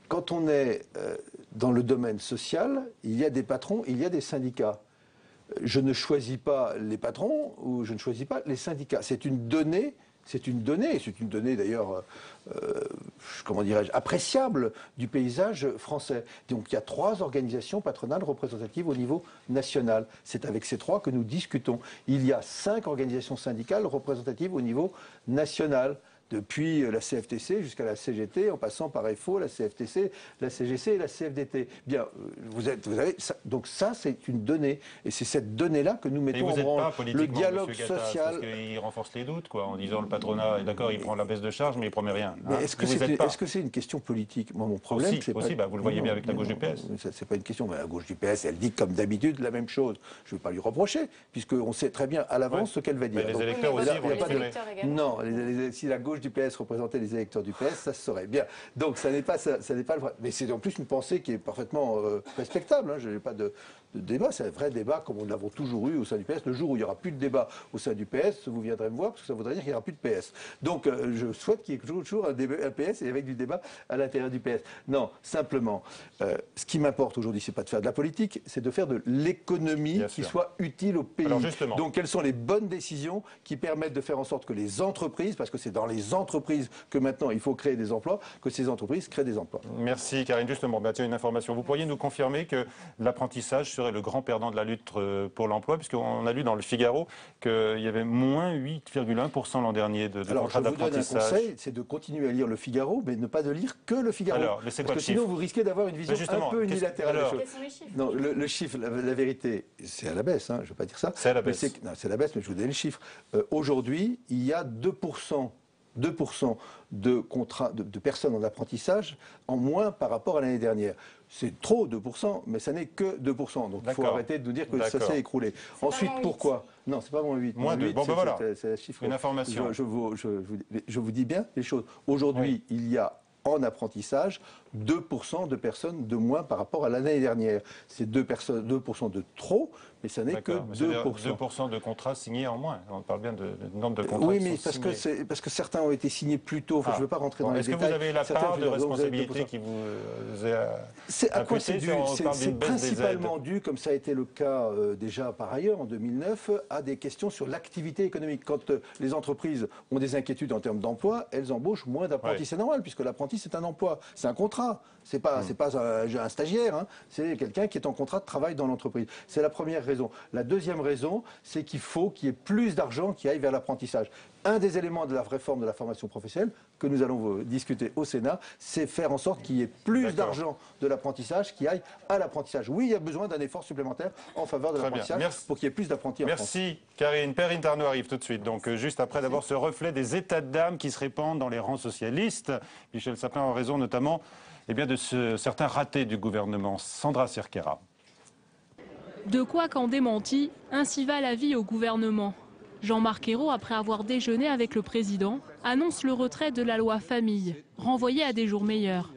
Quand on est dans le domaine social, il y a des patrons, il y a des syndicats. Je ne choisis pas les patrons ou je ne choisis pas les syndicats. C'est une donnée d'ailleurs, comment dirais-je, appréciable du paysage français. Donc il y a 3 organisations patronales représentatives au niveau national. C'est avec ces 3 que nous discutons. Il y a 5 organisations syndicales représentatives au niveau national. Depuis la CFTC jusqu'à la CGT, en passant par FO, la CFTC, la CGC et la CFDT. Bien, vous avez donc ça, c'est une donnée. Et c'est cette donnée-là que nous mettons en branle. Le dialogue social. Parce qu'il renforce les doutes, quoi, en disant le patronat, d'accord, il prend la baisse de charge, mais il ne promet rien. Mais est-ce que c'est une question politique? Moi, mon problème, c'est pas... vous le voyez bien avec la gauche du PS. C'est pas une question. Mais la gauche du PS, elle dit comme d'habitude la même chose. Je ne veux pas lui reprocher, puisqu'on sait très bien à l'avance ce qu'elle va dire. Mais les électeurs aussi vont l'exprimer. Non, si la gauche du PS représentait les électeurs du PS, ça se saurait bien. Donc ça n'est pas le vrai. Mais c'est en plus une pensée qui est parfaitement respectable. Je n'ai pas de débat. C'est un vrai débat comme nous l'avons toujours eu au sein du PS. Le jour où il n'y aura plus de débat au sein du PS, vous viendrez me voir parce que ça voudrait dire qu'il n'y aura plus de PS. Donc je souhaite qu'il y ait toujours un PS et avec du débat à l'intérieur du PS. Non, simplement, ce qui m'importe aujourd'hui, c'est pas de faire de la politique, c'est de faire de l'économie qui soit utile au pays. Alors justement. Donc quelles sont les bonnes décisions qui permettent de faire en sorte que les entreprises, parce que c'est dans les les entreprises que maintenant il faut créer des emplois, que ces entreprises créent des emplois. Merci Karine. Justement, tiens, une information. Vous pourriez nous confirmer que l'apprentissage serait le grand perdant de la lutte pour l'emploi, puisqu'on a lu dans le Figaro qu'il y avait moins 8,1% l'an dernier de contrats d'apprentissage. Alors, je vous donne un conseil, c'est de continuer à lire le Figaro, mais ne pas de lire que le Figaro. Alors, c'est quoi parce que sinon, vous risquez d'avoir une vision un peu unilatérale des choses. Quels sont les chiffres? Non, le chiffre, la vérité, c'est à la baisse, je ne vais pas dire ça. C'est à la baisse. C'est à la baisse, mais je vous donne les chiffres. Aujourd'hui, il y a 2% de personnes en apprentissage en moins par rapport à l'année dernière. C'est trop, 2%, mais ça n'est que 2%. Donc il faut arrêter de nous dire que ça s'est écroulé. Ensuite, pourquoi? Non, c'est pas moins 8. Moins 2. Bon, ben voilà. C'est la chiffre. Une information. Je vous dis bien les choses. Aujourd'hui, il y a en apprentissage 2% de personnes de moins par rapport à l'année dernière. C'est 2% de trop, mais ça n'est que 2%. 2% de contrats signés en moins. On parle bien de nombre de contrats. Oui, mais parce que certains ont été signés plus tôt. Enfin, je ne veux pas rentrer dans les détails. Est-ce que vous avez la part de responsabilité qui vous est à quoi c'est dû? C'est principalement dû, comme ça a été le cas déjà par ailleurs en 2009, à des questions sur l'activité économique. Quand les entreprises ont des inquiétudes en termes d'emploi, elles embauchent moins d'apprentis. C'est normal, puisque l'apprenti, c'est un emploi, c'est un contrat. C'est pas un stagiaire, c'est quelqu'un qui est en contrat de travail dans l'entreprise. C'est la première raison. La deuxième raison, c'est qu'il faut qu'il y ait plus d'argent qui aille vers l'apprentissage. Un des éléments de la réforme de la formation professionnelle que nous allons discuter au Sénat, c'est faire en sorte qu'il y ait plus d'argent de l'apprentissage qui aille à l'apprentissage. Oui, il y a besoin d'un effort supplémentaire en faveur de l'apprentissage pour qu'il y ait plus d'apprentis en France. Merci Karine. Perrine Tarnot arrive tout de suite. Donc juste après d'abord ce reflet des états d'âme qui se répandent dans les rangs socialistes. Michel Sapin a raison notamment de certains ratés du gouvernement. Sandra Cerquera. De quoi qu'en démenti, ainsi va la vie au gouvernement. Jean-Marc Ayrault, après avoir déjeuné avec le président, annonce le retrait de la loi famille, renvoyée à des jours meilleurs.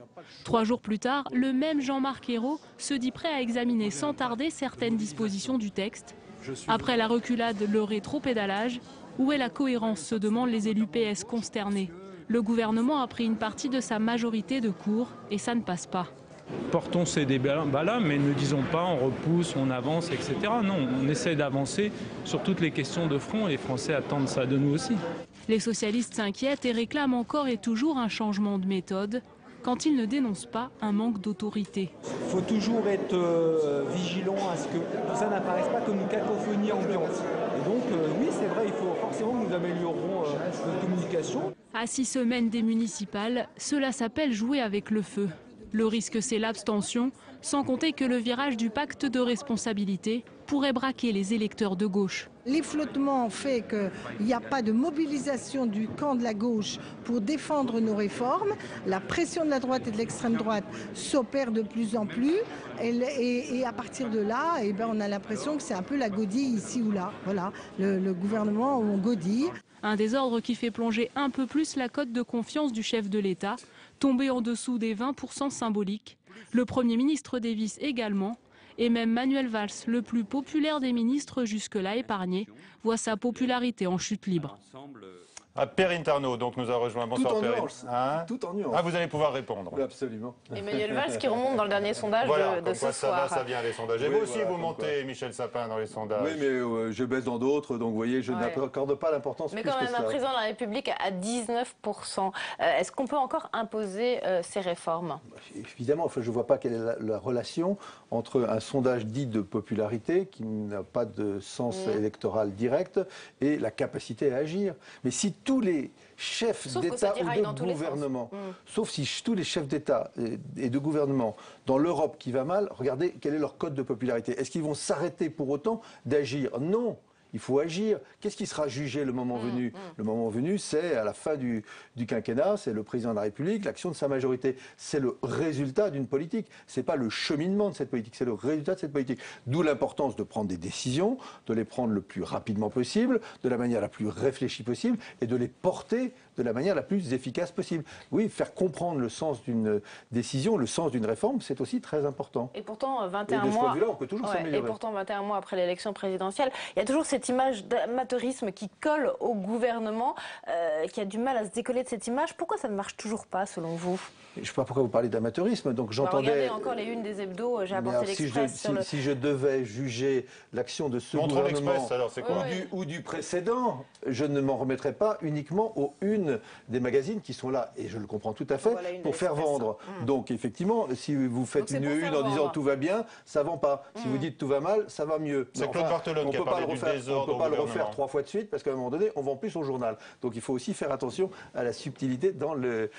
3 jours plus tard, le même Jean-Marc Ayrault se dit prêt à examiner sans tarder certaines dispositions du texte. Après la reculade, le rétropédalage, où est la cohérence, se demandent les élus PS consternés. Le gouvernement a pris une partie de sa majorité de court et ça ne passe pas. Portons ces débats-là, mais ne disons pas on repousse, on avance, etc. Non, on essaie d'avancer sur toutes les questions de front et les Français attendent ça de nous aussi. Les socialistes s'inquiètent et réclament encore et toujours un changement de méthode quand ils ne dénoncent pas un manque d'autorité. Il faut toujours être vigilant à ce que tout ça n'apparaisse pas comme une cacophonie ambiante. Et donc oui, c'est vrai, il faut forcément que nous améliorerons notre communication. À 6 semaines des municipales, cela s'appelle jouer avec le feu. Le risque, c'est l'abstention, sans compter que le virage du pacte de responsabilité pourrait braquer les électeurs de gauche. L'efflottement fait qu'il n'y a pas de mobilisation du camp de la gauche pour défendre nos réformes. La pression de la droite et de l'extrême droite s'opère de plus en plus. Et à partir de là, on a l'impression que c'est un peu la godille ici ou là. Voilà, le gouvernement, on godille. Un désordre qui fait plonger un peu plus la cote de confiance du chef de l'État, tombé en dessous des 20% symboliques. Le Premier ministre Davis également. Et même Manuel Valls, le plus populaire des ministres jusque-là épargné, voit sa popularité en chute libre. Perrine Tarnot, donc nous a rejoint. Bonsoir Perrine. Tout en nuance. Vous allez pouvoir répondre. Oui, absolument. Emmanuel Valls qui remonte dans le dernier sondage de ce soir. Ça vient les sondages. Et vous aussi, vous montez, Michel Sapin, dans les sondages. Oui, mais je baisse dans d'autres, donc vous voyez, je n'accorde pas l'importance plus que ça. Mais quand même, un président de la République à 19%. Est-ce qu'on peut encore imposer ces réformes? Évidemment, je ne vois pas quelle est la relation entre un sondage dit de popularité, qui n'a pas de sens électoral direct, et la capacité à agir. Mais si tous les chefs d'État ou de gouvernement, sauf si tous les chefs d'État et de gouvernement dans l'Europe qui va mal, regardez quel est leur code de popularité. Est-ce qu'ils vont s'arrêter pour autant d'agir? Non. Il faut agir. Qu'est-ce qui sera jugé le moment venu? Le moment venu, c'est à la fin du quinquennat, c'est le président de la République, l'action de sa majorité. C'est le résultat d'une politique. Ce n'est pas le cheminement de cette politique, c'est le résultat de cette politique. D'où l'importance de prendre des décisions, de les prendre le plus rapidement possible, de la manière la plus réfléchie possible et de les porter de la manière la plus efficace possible. Oui, faire comprendre le sens d'une décision, le sens d'une réforme, c'est aussi très important. Et pourtant, 21 mois. On peut toujours s'améliorer. Et pourtant, 21 mois après l'élection présidentielle, il y a toujours cette cette image d'amateurisme qui colle au gouvernement, qui a du mal à se décoller de cette image. Pourquoi ça ne marche toujours pas, selon vous? Je ne sais pas pourquoi vous parlez d'amateurisme. Donc j'entendais. Regardez encore les unes des hebdos. J'ai apporté l'Express sur le. Si je devais juger l'action de ce gouvernement ou du précédent, je ne m'en remettrais pas uniquement aux unes des magazines qui sont là, et je le comprends tout à fait, pour faire vendre. Donc effectivement, si vous faites une en disant tout va bien, ça vend pas. Si vous dites tout va mal, ça va mieux. C'est Claude Barthelone qui a parlé du désordre. On ne peut pas le refaire 3 fois de suite parce qu'à un moment donné, on vend plus son journal. Donc il faut aussi faire attention à la subtilité dans le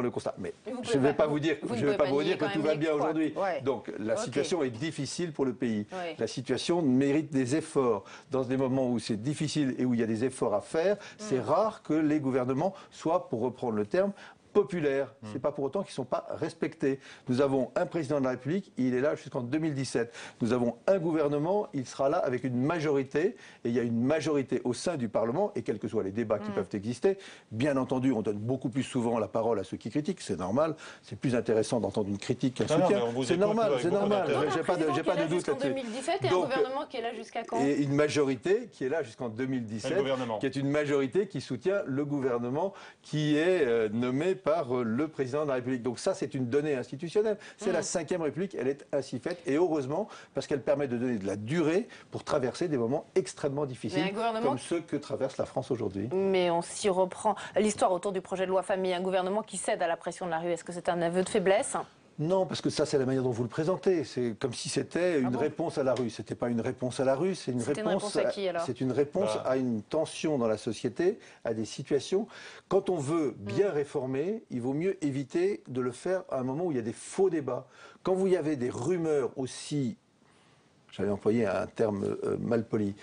constat. Mais je ne vais pas vous dire, que tout va bien aujourd'hui. Donc la situation est difficile pour le pays. La situation mérite des efforts. Dans des moments où c'est difficile et où il y a des efforts à faire, c'est rare que les gouvernements soient, pour reprendre le terme, populaires. Ce n'est pas pour autant qu'ils ne sont pas respectés. Nous avons un président de la République, il est là jusqu'en 2017. Nous avons un gouvernement, il sera là avec une majorité, et il y a une majorité au sein du Parlement, et quels que soient les débats qui peuvent exister. Bien entendu, on donne beaucoup plus souvent la parole à ceux qui critiquent, c'est normal. C'est plus intéressant d'entendre une critique qu'un soutien. C'est normal, c'est normal. J'ai pas de doute là-dessus. 2017 et un gouvernement qui est là jusqu'à quand? Et une majorité qui est là jusqu'en 2017, qui est une majorité qui soutient le gouvernement qui est nommé par le président de la République. Donc ça, c'est une donnée institutionnelle. C'est la 5e République, elle est ainsi faite, et heureusement, parce qu'elle permet de donner de la durée pour traverser des moments extrêmement difficiles, comme ceux que traverse la France aujourd'hui. Mais on s'y reprend. L'histoire autour du projet de loi famille, un gouvernement qui cède à la pression de la rue, est-ce que c'est un aveu de faiblesse ? Non, parce que ça, c'est la manière dont vous le présentez. C'est comme si c'était une réponse à la rue. C'était pas une réponse à la rue, c'est une réponse à qui, alors ? C'est une réponse à une tension dans la société, à des situations. Quand on veut bien réformer, il vaut mieux éviter de le faire à un moment où il y a des faux débats. Quand vous y avez des rumeurs aussi, j'allais employer un terme mal poli,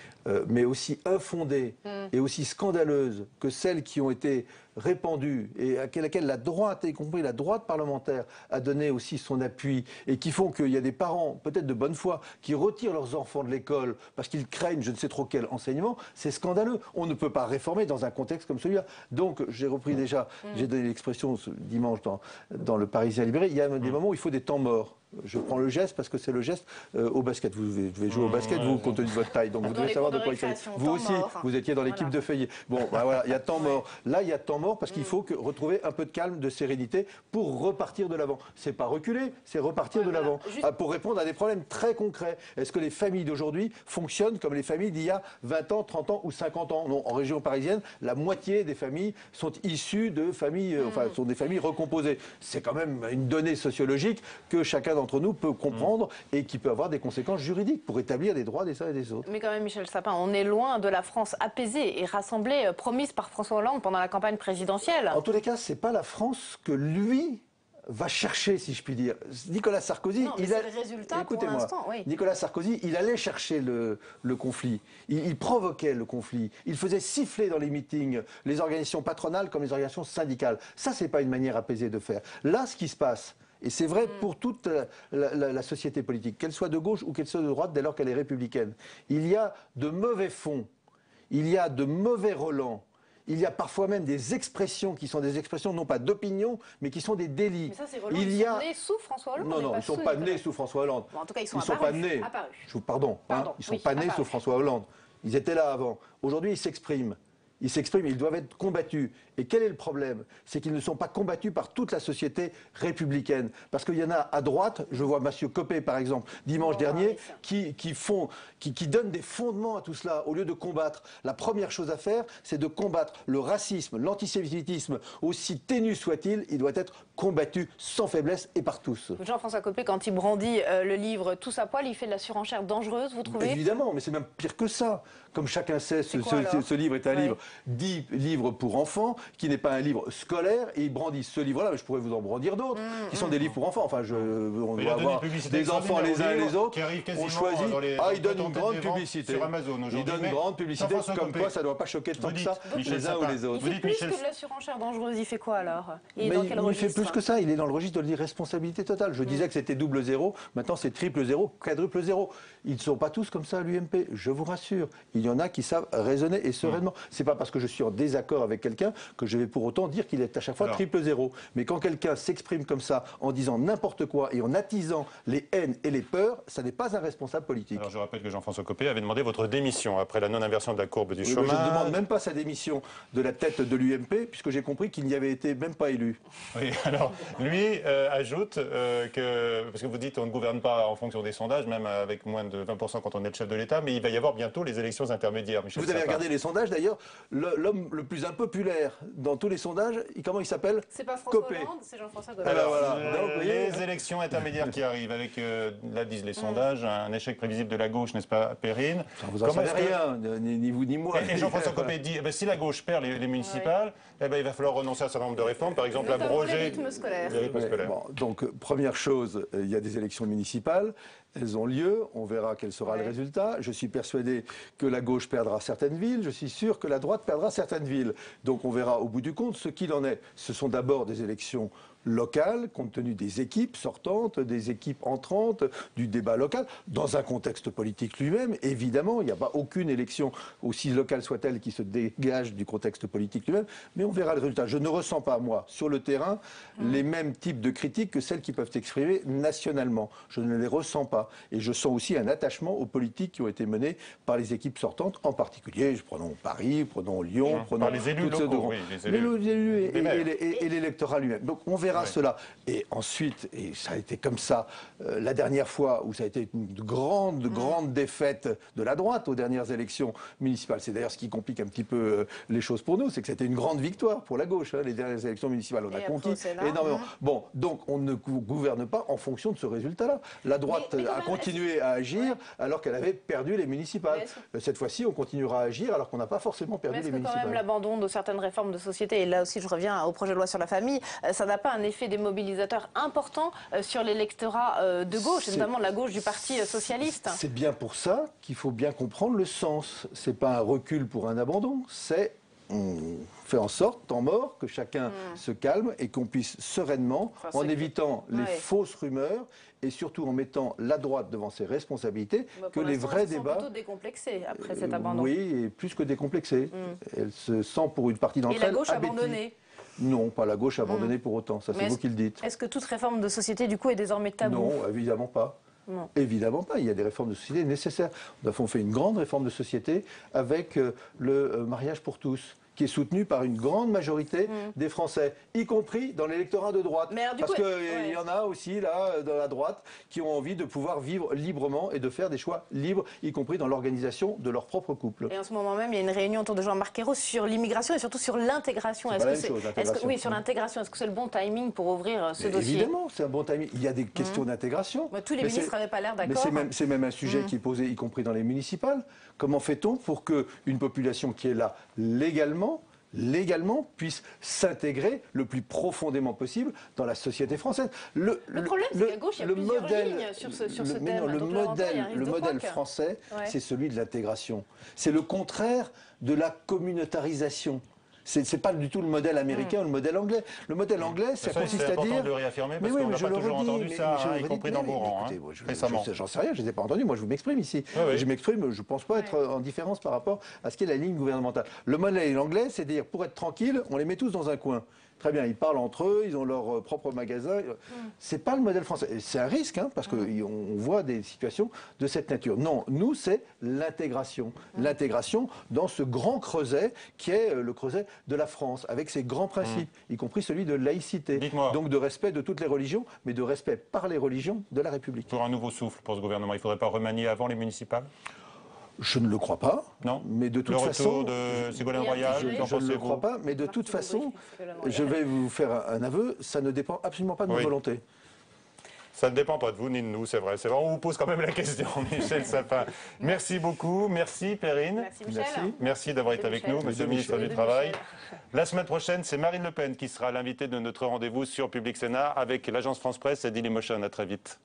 mais aussi infondées et aussi scandaleuses que celles qui ont été répandues et à laquelle la droite, y compris la droite parlementaire, a donné aussi son appui, et qui font qu'il y a des parents, peut-être de bonne foi, qui retirent leurs enfants de l'école parce qu'ils craignent je ne sais trop quel enseignement, c'est scandaleux. On ne peut pas réformer dans un contexte comme celui-là. Donc j'ai repris déjà, j'ai donné l'expression ce dimanche dans le Parisien libéré, il y a des moments où il faut des temps morts. Je prends le geste parce que c'est le geste au basket. Vous devez jouer au basket, vous, compte tenu de votre taille. Donc vous devez savoir de quoi il s'agit. Vous aussi, vous étiez dans l'équipe de Feuillet. Bon, bah voilà, il y a temps mort. Là, il y a temps mort parce qu'il faut retrouver un peu de calme, de sérénité pour repartir de l'avant. C'est pas reculer, c'est repartir de l'avant. Pour répondre à des problèmes très concrets. Est-ce que les familles d'aujourd'hui fonctionnent comme les familles d'il y a 20 ans, 30 ans ou 50 ans? Non, en région parisienne, la moitié des familles sont issues de familles, sont des familles recomposées. C'est quand même une donnée sociologique que chacun d'entre nous peut comprendre et qui peut avoir des conséquences juridiques pour établir les droits des uns et des autres. Mais quand même, Michel Sapin, on est loin de la France apaisée et rassemblée, promise par François Hollande pendant la campagne présidentielle. En tous les cas, c'est pas la France que lui va chercher, si je puis dire. Nicolas Sarkozy, Nicolas Sarkozy, il allait chercher le conflit. Il provoquait le conflit. Il faisait siffler dans les meetings les organisations patronales comme les organisations syndicales. Ça, c'est pas une manière apaisée de faire. Là, ce qui se passe, et c'est vrai pour toute la société politique, qu'elle soit de gauche ou qu'elle soit de droite, dès lors qu'elle est républicaine. Il y a de mauvais fonds, il y a de mauvais relents, il y a parfois même des expressions qui sont des expressions non pas d'opinion, mais qui sont des délits. Mais ça, c'est relents, ils sont nés sous François Hollande. Non, ils ne sont pas nés sous François Hollande. Bon, en tout cas, ils sont pas nés. Pardon, ils ne sont pas nés sous François Hollande. Ils étaient là avant. Aujourd'hui, ils s'expriment. Ils doivent être combattus. Et quel est le problème? C'est qu'ils ne sont pas combattus par toute la société républicaine. Parce qu'il y en a à droite, je vois M. Copé par exemple, dimanche dernier, qui donnent des fondements à tout cela, au lieu de combattre. La première chose à faire, c'est de combattre le racisme, l'antisémitisme, aussi ténu soit-il, il doit être combattu sans faiblesse et par tous. Jean-François Copé, quand il brandit le livre Tous à poil, il fait de la surenchère dangereuse, vous trouvez? Évidemment, mais c'est même pire que ça. Comme chacun sait, ce livre est un livre dit livre pour enfants, qui n'est pas un livre scolaire, et il brandit ce livre-là, mais je pourrais vous en brandir d'autres, qui sont des livres pour enfants. Enfin, on doit avoir des enfants les uns et les autres. On choisit. Il donne une grande publicité. Sur Amazon aujourd'hui. Il donne une grande publicité, comme quoi ça ne doit pas choquer tant que ça les uns ou les autres. Il fait plus que de la surenchère dangereuse, il fait quoi alors? Il fait plus que ça, il est dans le registre de l'irresponsabilité totale. Je disais que c'était double zéro, maintenant c'est triple zéro, quadruple zéro. Ils ne sont pas tous comme ça à l'UMP, je vous rassure. Il y en a qui savent raisonner et sereinement. C'est pas pas parce que je suis en désaccord avec quelqu'un que je vais pour autant dire qu'il est à chaque fois triple zéro. Mais quand quelqu'un s'exprime comme ça, en disant n'importe quoi et en attisant les haines et les peurs, ça n'est pas un responsable politique. Alors je rappelle que Jean-François Copé avait demandé votre démission après la non-inversion de la courbe du chômage. Je ne demande même pas sa démission de la tête de l'UMP, puisque j'ai compris qu'il n'y avait été même pas élu. Oui, alors lui ajoute que, parce que vous dites on ne gouverne pas en fonction des sondages, même avec moins de 20% quand on est le chef de l'État, mais il va y avoir bientôt les élections intermédiaires. Michel Vous avez regardé les sondages d'ailleurs, l'homme le plus impopulaire dans tous les sondages, comment il s'appelle? C'est pas François Hollande, c'est Jean-François Copé. Alors voilà. Donc, les élections intermédiaires qui arrivent avec, là disent les sondages, un échec prévisible de la gauche, n'est-ce pas, Perrine? Vous en savez rien, ni vous ni moi. Et Jean-François Copé dit, si la gauche perd les municipales, il va falloir renoncer à un certain nombre de réformes, par exemple abroger les rythmes scolaires. Bon, donc, première chose, il y a des élections municipales, elles ont lieu, on verra quel sera le résultat. Je suis persuadé que la gauche perdra certaines villes, je suis sûr que la droite perdra certaines villes. Donc on verra au bout du compte ce qu'il en est. Ce sont d'abord des élections locales, compte tenu des équipes sortantes, des équipes entrantes, du débat local, dans un contexte politique lui-même. Évidemment, il n'y a pas aucune élection, aussi locale soit-elle, qui se dégage du contexte politique lui-même, mais on verra le résultat. Je ne ressens pas, moi, sur le terrain, les mêmes types de critiques que celles qui peuvent s'exprimer nationalement. Je ne les ressens pas. Et je sens aussi un attachement aux politiques qui ont été menées par les équipes sortantes, en particulier, prenons Paris, prenons Lyon, prenons les élus locaux, les élus et l'électorat lui-même. Donc on verra cela. Et ensuite, et ça a été comme ça la dernière fois où ça a été une grande défaite de la droite aux dernières élections municipales. C'est d'ailleurs ce qui complique un petit peu les choses pour nous, c'est que c'était une grande victoire pour la gauche, les dernières élections municipales. On a conquis énormément. Bon, donc on ne gouverne pas en fonction de ce résultat-là. La droite a continué à agir alors qu'elle avait perdu les municipales. Cette fois-ci, on continuera à agir alors qu'on n'a pas forcément perdu les municipales. Mais est-ce que quand même l'abandon de certaines réformes de société, et là aussi je reviens au projet de loi sur la famille, ça n'a pas un effet démobilisateur important sur l'électorat de gauche, et notamment de la gauche du Parti socialiste? C'est bien pour ça qu'il faut bien comprendre le sens. C'est pas un recul pour un abandon, c'est on fait en sorte, temps mort, que chacun se calme et qu'on puisse sereinement, en évitant les fausses rumeurs et surtout en mettant la droite devant ses responsabilités, que les vrais débats... plutôt décomplexée après cet abandon. Oui, et plus que décomplexée. Elle se sent pour une partie d'entre elles... Et la gauche abandonnée? Non, pas la gauche abandonnée pour autant, ça c'est vous qui le dites. Est-ce que toute réforme de société, du coup, est désormais tabou? Non, évidemment pas. Non. Évidemment pas, il y a des réformes de société nécessaires. On fait une grande réforme de société avec le mariage pour tous, qui est soutenu par une grande majorité des Français, y compris dans l'électorat de droite. Parce qu'il y en a aussi, là, dans la droite, qui ont envie de pouvoir vivre librement et de faire des choix libres, y compris dans l'organisation de leur propre couple. Et en ce moment même, il y a une réunion autour de Jean-Marc Ayrault sur l'immigration et surtout sur l'intégration. Oui, sur l'intégration. Est-ce que c'est le bon timing pour ouvrir ce dossier? Évidemment, c'est un bon timing. Il y a des questions d'intégration. Tous les ministres n'avaient pas l'air d'accord. Mais c'est même un sujet qui est posé, y compris dans les municipales. Comment fait-on pour qu'une population qui est là légalement puisse s'intégrer le plus profondément possible dans la société française. Le problème, c'est qu'à gauche, il y a plusieurs lignes sur ce thème. Le modèle français, c'est celui de l'intégration. C'est le contraire de la communautarisation. C'est pas du tout le modèle américain ou le modèle anglais. Le modèle anglais, ça consiste à dire... C'est important de le réaffirmer parce qu'on n'a pas toujours entendu ça, y compris dans vos rangs, récemment. J'en sais rien, je ne les ai pas entendus, moi je m'exprime ici. Je m'exprime, je ne pense pas être en différence par rapport à ce qu'est la ligne gouvernementale. Le modèle anglais, c'est dire, pour être tranquille, on les met tous dans un coin. Très bien, ils parlent entre eux, ils ont leur propre magasin. C'est pas le modèle français. C'est un risque, parce qu'on voit des situations de cette nature. Non, nous, c'est l'intégration. L'intégration dans ce grand creuset qui est le creuset de la France, avec ses grands principes, y compris celui de laïcité. Donc de respect de toutes les religions, mais de respect par les religions de la République. Pour un nouveau souffle pour ce gouvernement, il ne faudrait pas remanier avant les municipales? Je ne le crois pas. Non. Mais de toute façon, de Ségolène Royal, je ne le crois pas. Mais de toute façon, je vais vous faire un aveu. Ça ne dépend absolument pas de ma volonté. Ça ne dépend pas de vous ni de nous, c'est vrai. C'est vrai, on vous pose quand même la question, Michel Sapin. Merci beaucoup. Merci, Perrine. Merci, Michel. Merci d'avoir été avec nous, Monsieur le ministre du Travail. La semaine prochaine, c'est Marine Le Pen qui sera l'invitée de notre rendez-vous sur Public Sénat avec l'agence France Presse et Dailymotion. À très vite.